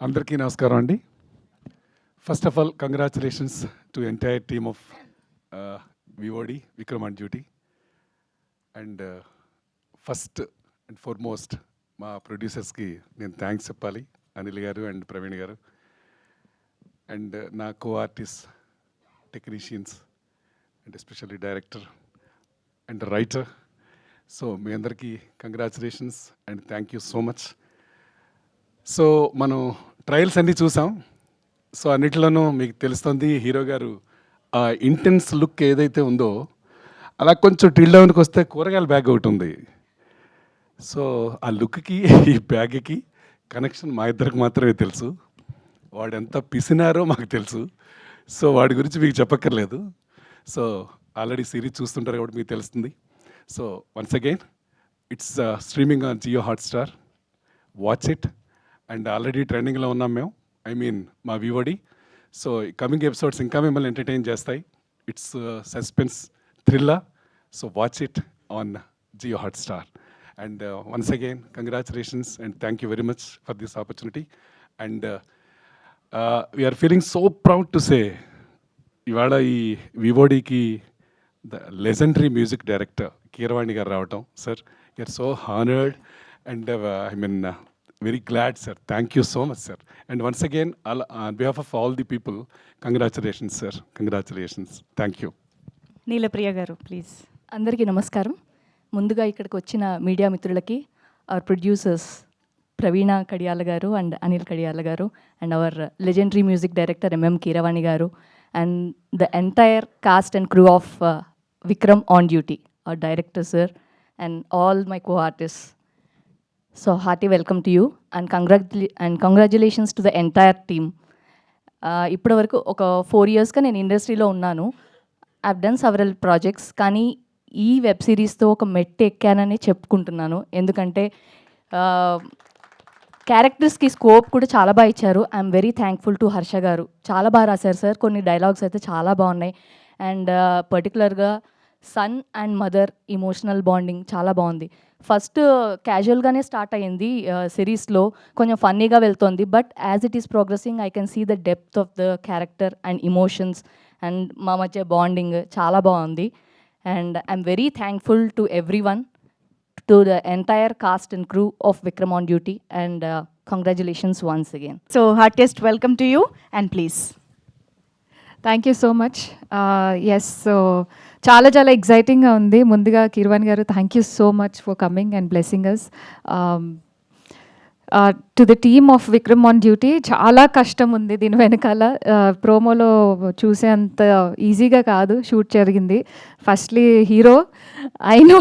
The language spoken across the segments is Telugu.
అందరికీ నమస్కారం అండి. First of all congratulations to entire team of వివోడి Vikram on duty. And first and foremost మా ప్రొడ్యూసర్స్కి నేను థ్యాంక్స్ చెప్పాలి, అనిల్ గారు అండ్ ప్రవీణ్ గారు. అండ్ నా co artist, technicians and especially director and writer. So మీ అందరికీ congratulations and thank you so much. So మనం ట్రయల్స్ అన్నీ చూసాం. సో అన్నిట్లోనూ మీకు తెలుస్తుంది హీరో గారు ఆ ఇంటెన్స్ లుక్ ఏదైతే ఉందో అలా కొంచెం టిల్ డౌన్కి వస్తే కూరగాయల బ్యాగ్ ఒకటి ఉంది. సో ఆ లుక్కి ఈ బ్యాగ్కి కనెక్షన్ మా ఇద్దరికి మాత్రమే తెలుసు. వాడు ఎంత పిసినారో మాకు తెలుసు. సో వాడి గురించి మీకు చెప్పక్కర్లేదు. సో ఆల్రెడీ సిరీస్ చూస్తుంటారు కాబట్టి మీకు తెలుస్తుంది. So once again it's streaming on Jio Hotstar. Watch it. And already ట్రెండింగ్లో ఉన్నాం మేము, ఐ మీన్ మా వివోడి. సో కమింగ్ ఎపిసోడ్స్ ఇంకా మిమ్మల్ని ఎంటర్టైన్ చేస్తాయి. It's suspense thriller. So watch it on Jio Hotstar. And once again congratulations and thank you very much for this opportunity. And we're feeling so proud to say ఇవాళ ఈ వివోడికి the legendary music director Keeravani garu రావటం. Sir you're so honoured and I mean very glad, sir. Thank you so much, sir. And once again, on behalf of all the people, congratulations, sir. Congratulations. Thank you. నీలప్రియ గారు ప్లీజ్. అందరికీ నమస్కారం. ముందుగా ఇక్కడికి వచ్చిన మీడియా మిత్రులకి, hour producers Praveena Kadiyala garu and Anil Kadiyala garu, and our legendary music director MM Keeravani garu, and the entire cast and crew of Vikram on duty, our director sir, and all my co artist. So hearty welcome to you and congratulations to the entire team. ఇప్పటి వరకు ఒక 4 yearsగా నేను ఇండస్ట్రీలో ఉన్నాను. I've done several projects. కానీ ఈ వెబ్ సిరీస్తో ఒక మెట్టు ఎక్కానని చెప్పుకుంటున్నాను. ఎందుకంటే క్యారెక్టర్స్కి స్కోప్ కూడా చాలా బాగా ఇచ్చారు. I'm very thankful to Harsha గారు. చాలా బాగా రాశారు సార్. కొన్ని డైలాగ్స్ అయితే చాలా బాగున్నాయి. అండ్ పర్టికులర్గా son and mother emotional bonding చాలా బాగుంది. ఫస్ట్ క్యాజువల్గానే స్టార్ట్ అయ్యింది సిరీస్లో, కొంచెం ఫన్నీగా వెళ్తుంది. But as it is progressing I can see the depth of the character and emotions and మా మధ్య బాండింగ్ చాలా బాగుంది. And I'm very thankful to everyone, to the entire cast and crew of Vikram on duty. And congratulations once again. So heartiest welcome to you and please. Thank you so much. Yes, so చాలా ఎగ్జైటింగ్గా ఉంది. ముందుగా Keeravani garu thank you so much for coming and blessing us. To the team of Vikram on duty, చాలా కష్టం ఉంది దీని వెనకాల. ప్రోమోలో చూసేంత ఈజీగా కాదు షూట్ జరిగింది. Firstly hero, I know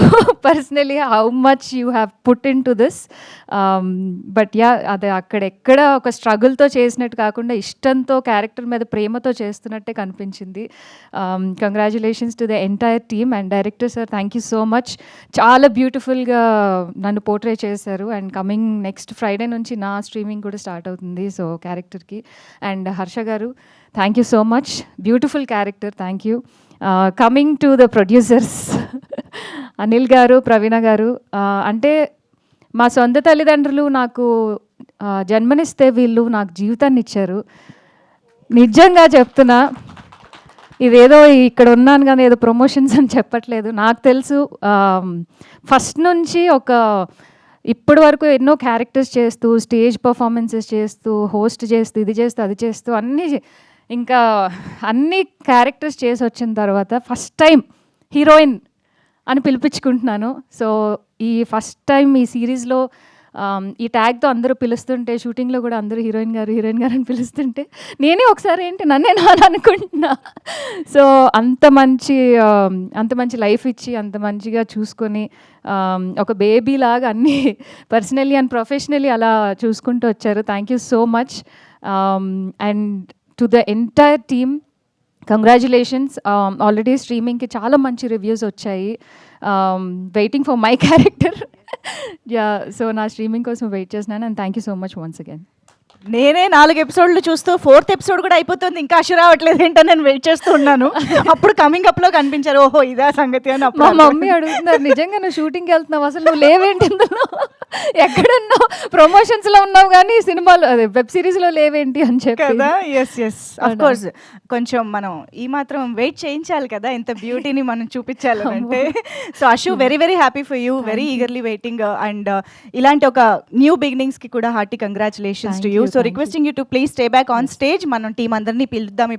personally how much you have put in to this. But yeah, అది అక్కడెక్కడ ఒక స్ట్రగుల్తో చేసినట్టు కాకుండా ఇష్టంతో, క్యారెక్టర్ మీద ప్రేమతో చేస్తున్నట్టే కనిపించింది. Congratulations to the entire team and director sir, thank you so much. చాలా బ్యూటిఫుల్గా నన్ను పోర్ట్రే చేశారు. అండ్ కమింగ్ నెక్స్ట్ ఫ్రైడే నుంచి నా స్ట్రీమింగ్ కూడా స్టార్ట్ అవుతుంది సో క్యారెక్టర్కి. అండ్ హర్ష గారు thank you so much, beautiful character, thank you. Coming to the producers Anil గారు, ప్రవీణ గారు, అంటే మా సొంత తల్లిదండ్రులు నాకు జన్మనిస్తే వీళ్ళు నాకు జీవితాన్ని ఇచ్చారు. నిజంగా చెప్తున్నా, ఇదేదో ఇక్కడ ఉన్నాను కానీ ఏదో ప్రమోషన్స్ అని చెప్పట్లేదు. నాకు తెలుసు ఫస్ట్ నుంచి ఇప్పటి వరకు ఎన్నో క్యారెక్టర్స్ చేస్తూ, స్టేజ్ పర్ఫార్మెన్సెస్ చేస్తూ, హోస్ట్ చేస్తూ, ఇది చేస్తూ అది చేస్తూ అన్ని క్యారెక్టర్స్ చేసి వచ్చిన తర్వాత ఫస్ట్ టైం హీరోయిన్ అని పిలిపించుకుంటున్నాను. సో ఈ ఫస్ట్ టైం ఈ సిరీస్లో ఈ ట్యాగ్తో అందరూ పిలుస్తుంటే, షూటింగ్లో కూడా అందరూ హీరోయిన్ గారు అని పిలుస్తుంటే నేనే ఒకసారి ఏంటి నన్నే నాని అనుకుంటున్నా. సో అంత మంచి లైఫ్ ఇచ్చి, అంత మంచిగా చూసుకొని, ఒక బేబీ లాగా అన్నీ పర్సనల్లీ అండ్ ప్రొఫెషనల్లీ అలా చూసుకుంటూ వచ్చారు. Thank you so much. And to the entire team congratulations. Already స్ట్రీమింగ్కి చాలా మంచి రివ్యూస్ వచ్చాయి. Waiting for my character. Yeah, so నా స్ట్రీమింగ్ కోసం వెయిట్ చేస్తున్నాను. And thank you so much once again. నేనే 4 ఎపిసోడ్లు చూస్తూ 4th ఎపిసోడ్ కూడా అయిపోతుంది, ఇంకా అషు రావట్లేదు ఏంటో నేను వెయిట్ చేస్తూ ఉన్నాను. అప్పుడు కమింగ్ అప్లో కనిపించారు, ఓహో ఇదా సంగతి అని. మా మమ్మీ అడుగుతున్నారు, నిజంగా నువ్వు షూటింగ్కి వెళ్తున్నావు, అసలు నువ్వు లేవేంటి ఇందులో? ఎక్కడున్నావు, ప్రమోషన్స్లో ఉన్నావు కానీ సినిమాలో అదే వెబ్ సిరీస్లో లేవేంటి అని చెప్పి. కదా, ఎస్ అఫ్ కోర్స్ కొంచెం మనం ఈ మాత్రం వెయిట్ చేయించాలి కదా, ఇంత బ్యూటీని మనం చూపించాలి అంటే. So Ashu, very very happy for you, very eagerly waiting. And ఇలాంటి ఒక న్యూ బిగినింగ్స్కి కూడా hearty congratulations to you. So requesting you to please stay back on stage. మనం టీం అందరినీ పిలుద్దాం.